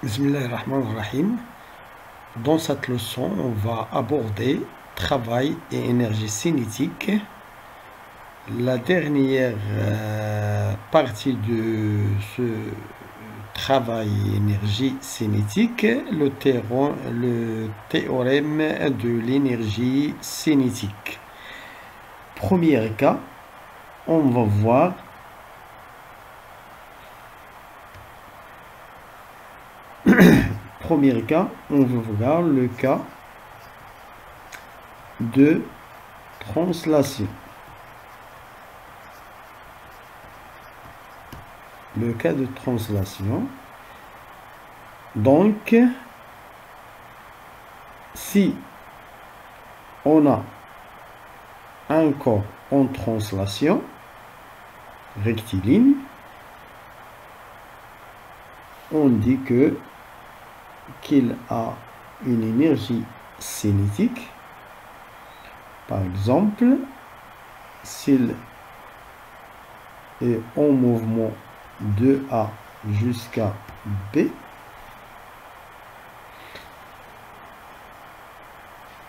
Bismillahirrahmanirrahim. Dans cette leçon, on va aborder travail et énergie cinétique. La dernière partie de ce travail et énergie cinétique, le théorème de l'énergie cinétique. Premier cas, on va voir premier cas, on va voir le cas de translation. Le cas de translation. Donc, si on a un corps en translation rectiligne, on dit qu'il a une énergie cinétique. Par exemple, s'il est en mouvement de A jusqu'à B,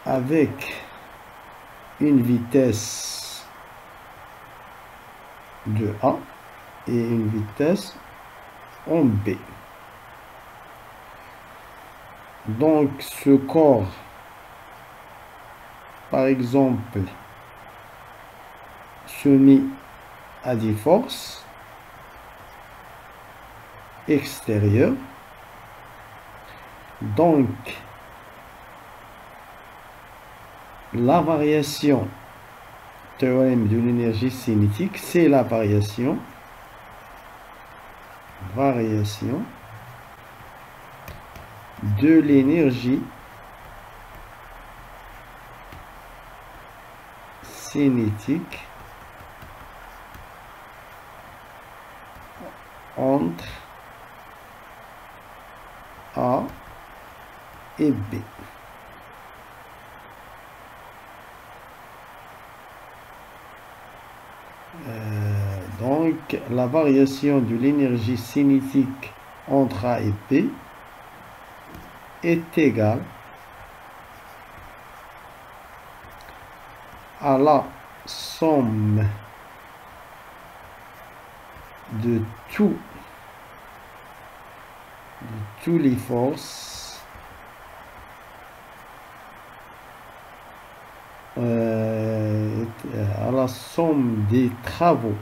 avec une vitesse de A et une vitesse en B. Donc, ce corps, par exemple, soumis à des forces extérieures. Donc, la variation, théorème de l'énergie cinétique, c'est la variation de l'énergie cinétique entre A et B. Donc, la variation de l'énergie cinétique entre A et B est égale à la somme de tous les forces à la somme des travaux,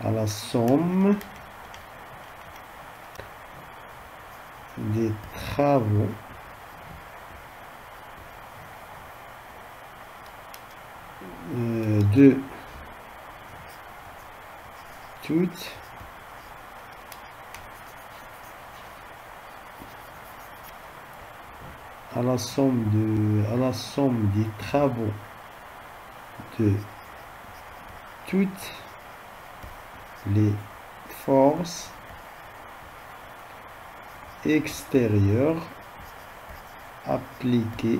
à la somme des travaux de toutes à la somme des travaux de toutes les forces extérieures appliquées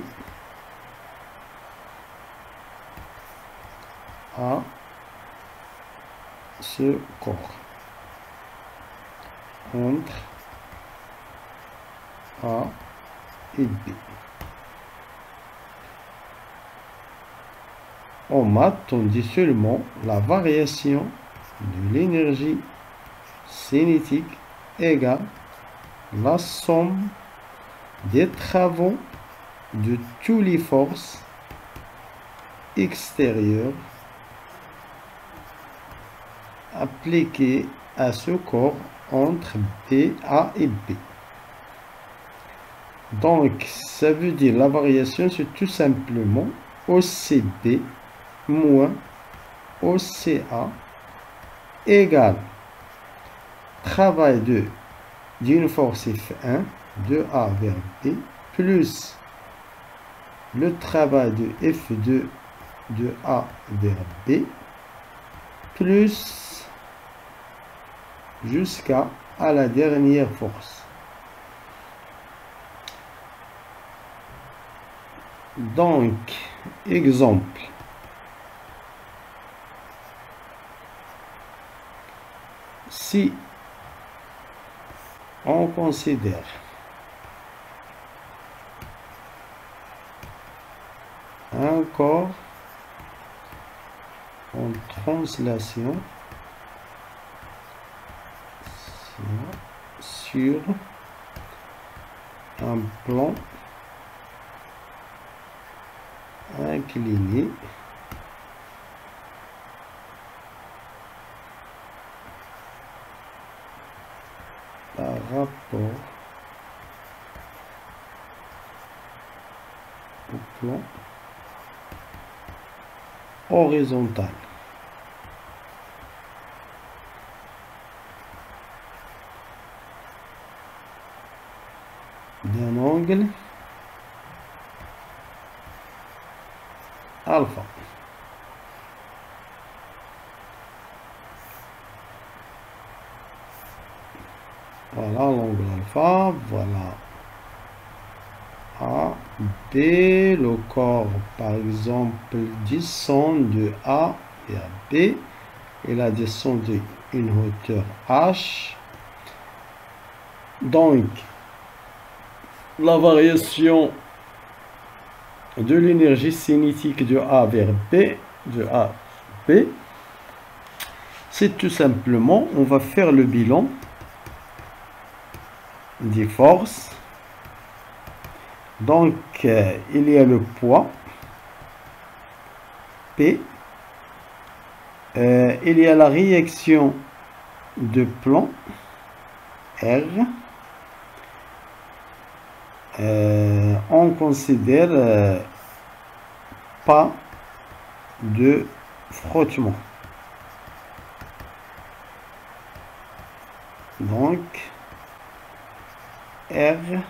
à ce corps entre A et B. En maths, on dit seulement la variation de l'énergie cinétique égale la somme des travaux de toutes les forces extérieures appliquées à ce corps entre A et B. Donc, ça veut dire la variation, c'est tout simplement OCB moins OCA égale travail d'une force F1 de A vers B plus le travail de F2 de A vers B plus jusqu'à la dernière force. Donc, exemple. Si on considère un corps en translation sur un plan incliné par rapport au plan horizontal. D'un angle alpha. Voilà l'angle alpha, voilà A, B, le corps par exemple descend de A vers B, il a descendu une hauteur H, donc la variation de l'énergie cinétique de A vers B, c'est tout simplement, on va faire le bilan des forces. Donc, il y a le poids P, il y a la réaction de plan R, on considère pas de frottement. Donc, R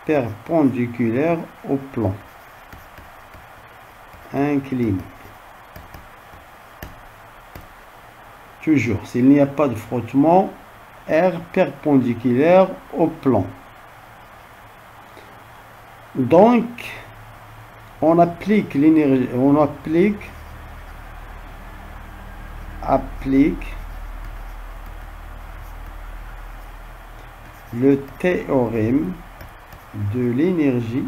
perpendiculaire au plan incliné. Toujours, s'il n'y a pas de frottement, R perpendiculaire au plan. Donc, on applique l'énergie, on applique le théorème de l'énergie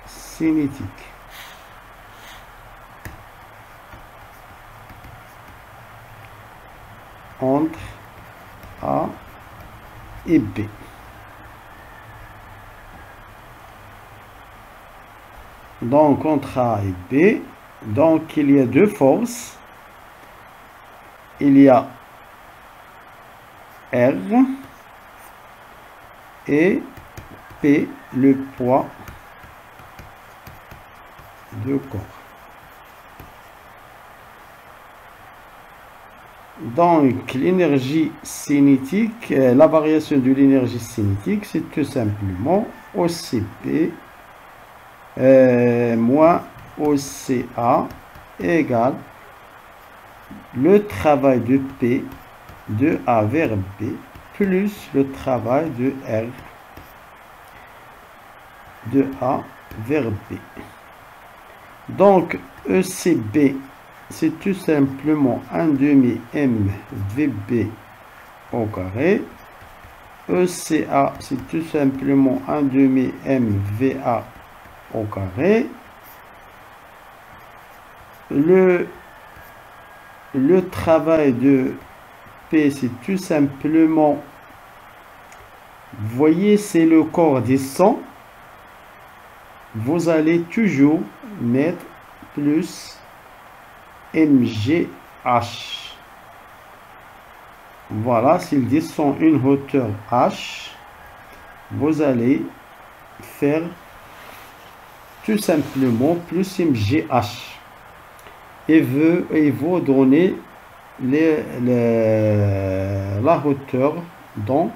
cinétique. Entre A et B. Donc, entre A et B, donc il y a deux forces. Il y a R et P, le poids de corps. Donc, l'énergie cinétique, la variation de l'énergie cinétique, c'est tout simplement OCP moins OCA égale le travail de P de A vers B plus le travail de R de A vers B. Donc, ECB, c'est tout simplement 1 demi MVB au carré. ECA, c'est tout simplement 1 demi MVA au carré. Le travail de P, c'est tout simplement, vous voyez, c'est le corps descend. Vous allez toujours mettre plus MGH. Voilà, s'il descend une hauteur H, vous allez faire tout simplement plus MGH. Et vous donner la hauteur dans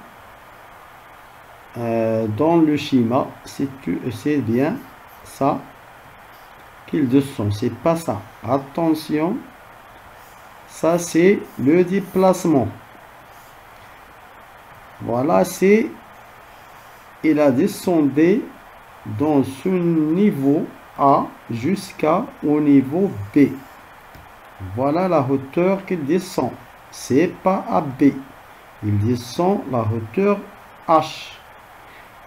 le schéma. C'est bien ça qu'il descend, c'est pas ça. Attention, ça c'est le déplacement. Voilà, c'est il a descendu dans ce niveau A jusqu'au niveau B. Voilà la hauteur qu'il descend. C'est pas AB. Il descend la hauteur H.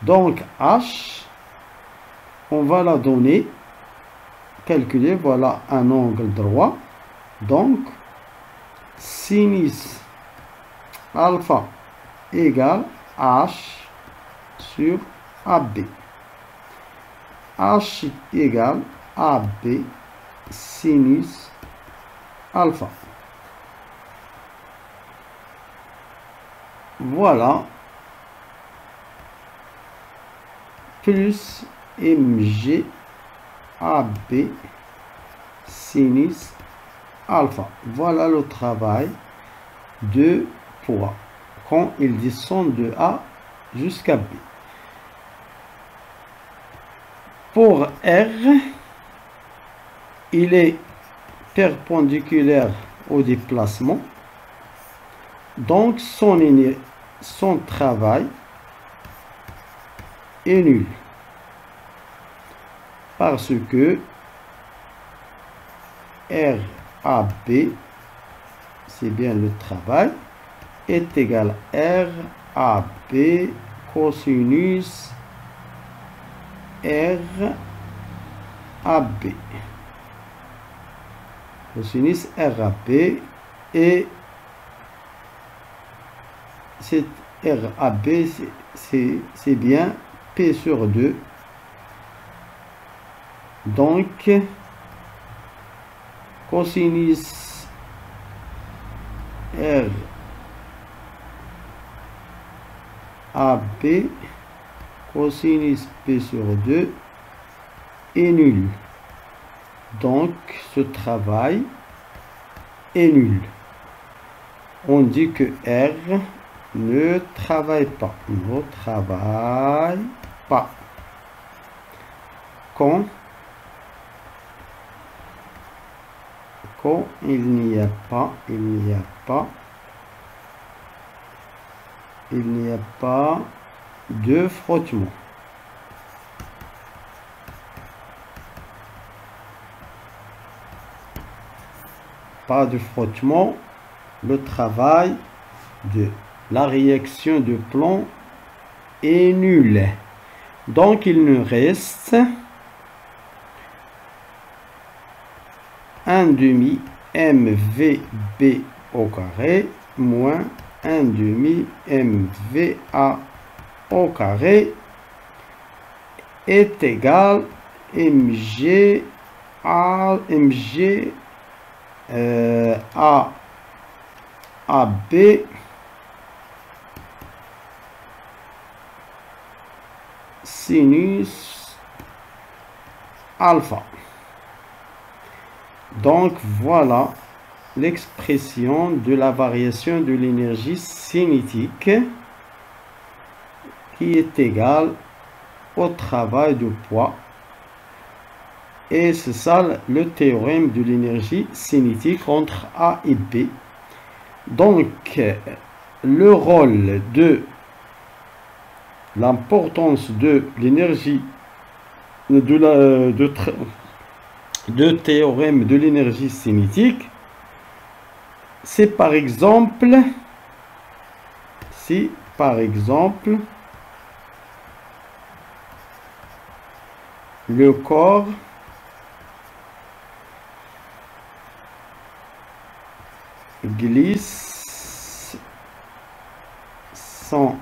Donc H, on va la donner, calculer, voilà un angle droit. Donc, sinus alpha égale H sur AB. H égale AB sinus alpha. Voilà. Plus MG AB sinus alpha. Voilà le travail de poids quand il descend de A jusqu'à B. Pour R, il est perpendiculaire au déplacement. Donc son travail est nul. Parce que RAB, c'est bien le travail, est égal à RAB cosinus RAB. Cosinus RAB, et cette RAB, c'est bien P sur 2. Donc, cosinus RAB cosinus P sur 2 est nul. Donc, ce travail est nul. On dit que R ne travaille pas. Ne travaille pas. Quand il n'y a pas de frottement. Pas de frottement, le travail de la réaction de plomb est nul. Donc il nous reste 1/2 MVB au carré moins 1/2 MVA au carré est égal MG à MG A AB sinus alpha. Donc voilà l'expression de la variation de l'énergie cinétique qui est égale au travail de poids. Et c'est ça le théorème de l'énergie cinétique entre A et B. Donc le rôle de l'importance de l'énergie de théorème de l'énergie cinétique, c'est par exemple, si par exemple le corps glisse sans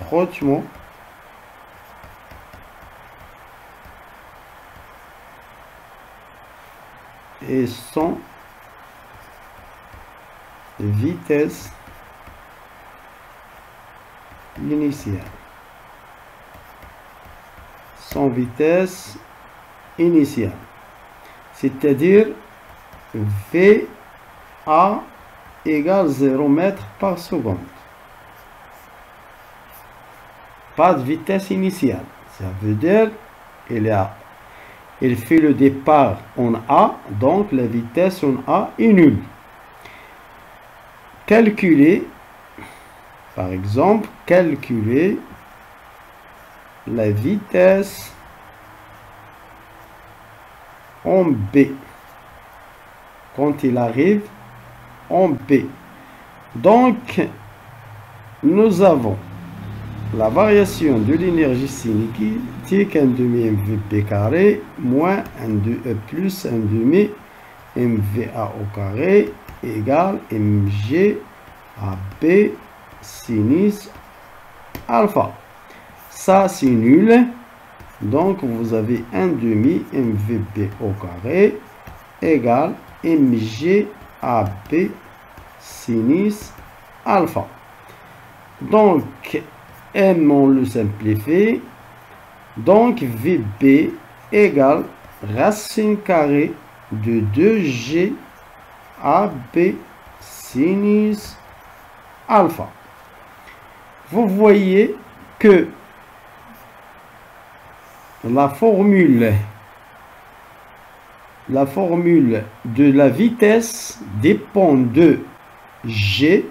frottement et sans vitesse initiale. Sans vitesse initiale. C'est-à-dire VA égale 0 mètres par seconde. Pas de vitesse initiale. Ça veut dire il fait le départ en A, donc la vitesse en A est nulle. Calculer, par exemple, calculer la vitesse en B. quand il arrive en B. Donc, nous avons la variation de l'énergie cinétique 1 demi mvp carré moins plus 1 demi mva au carré égale mg à b sinus alpha. Ça c'est nul. Donc vous avez 1 demi mvp au carré égale mg à b sinus alpha. Donc M, on le simplifie. Donc, VB égale racine carrée de 2G AB sinus alpha. Vous voyez que la formule de la vitesse dépend de G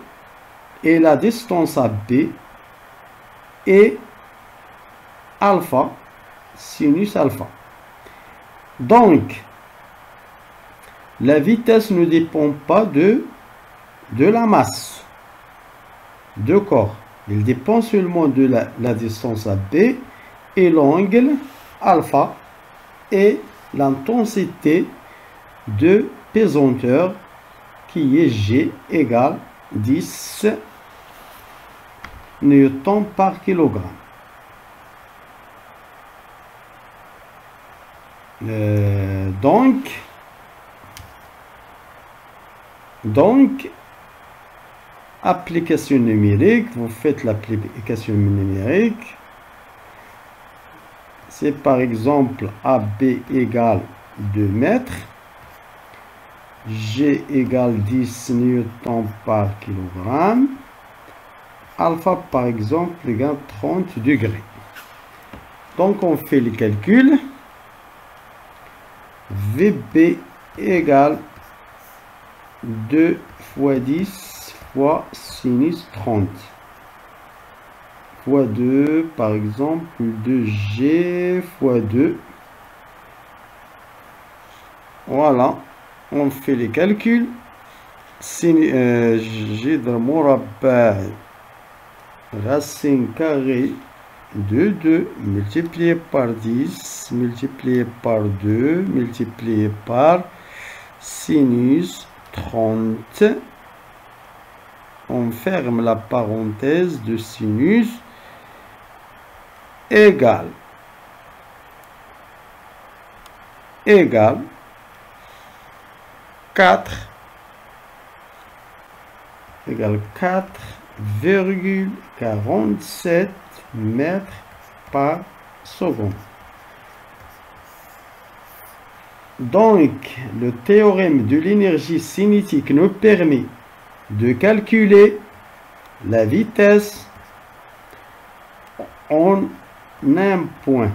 et la distance à B et alpha, sinus alpha. Donc, la vitesse ne dépend pas de la masse de corps. Il dépend seulement de la distance à B et l'angle alpha et l'intensité de pesanteur qui est G égale 10 newtons par kilogramme. Donc, application numérique, vous faites l'application numérique. C'est par exemple AB égale 2 mètres, G égale 10 newtons par kilogramme, alpha par exemple égale 30 degrés. Donc on fait les calculs. VB égale 2 fois 10 fois sinus 30 fois 2 par exemple 2G fois 2. Voilà, on fait les calculs. جذر مربع racine carrée de 2 multiplié par 10 multiplié par 2 multiplié par sinus 30. On ferme la parenthèse de sinus égale 4,47 mètres par seconde. Donc, le théorème de l'énergie cinétique nous permet de calculer la vitesse en un point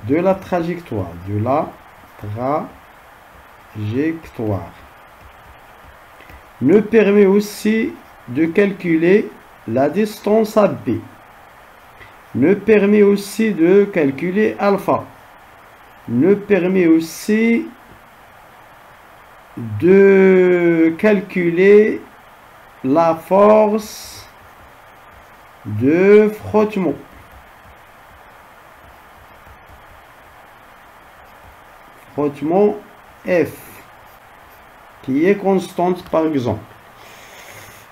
de la trajectoire, nous permet aussi de calculer la distance à B, nous permet aussi de calculer alpha, nous permet aussi de calculer la force de frottement. Frottement F, qui est constante par exemple.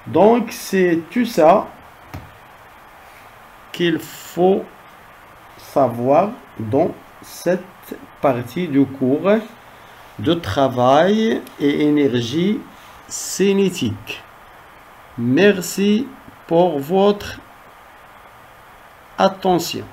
Donc c'est tout ça qu'il faut savoir dans cette partie du cours de travail et énergie cinétique. Merci pour votre attention.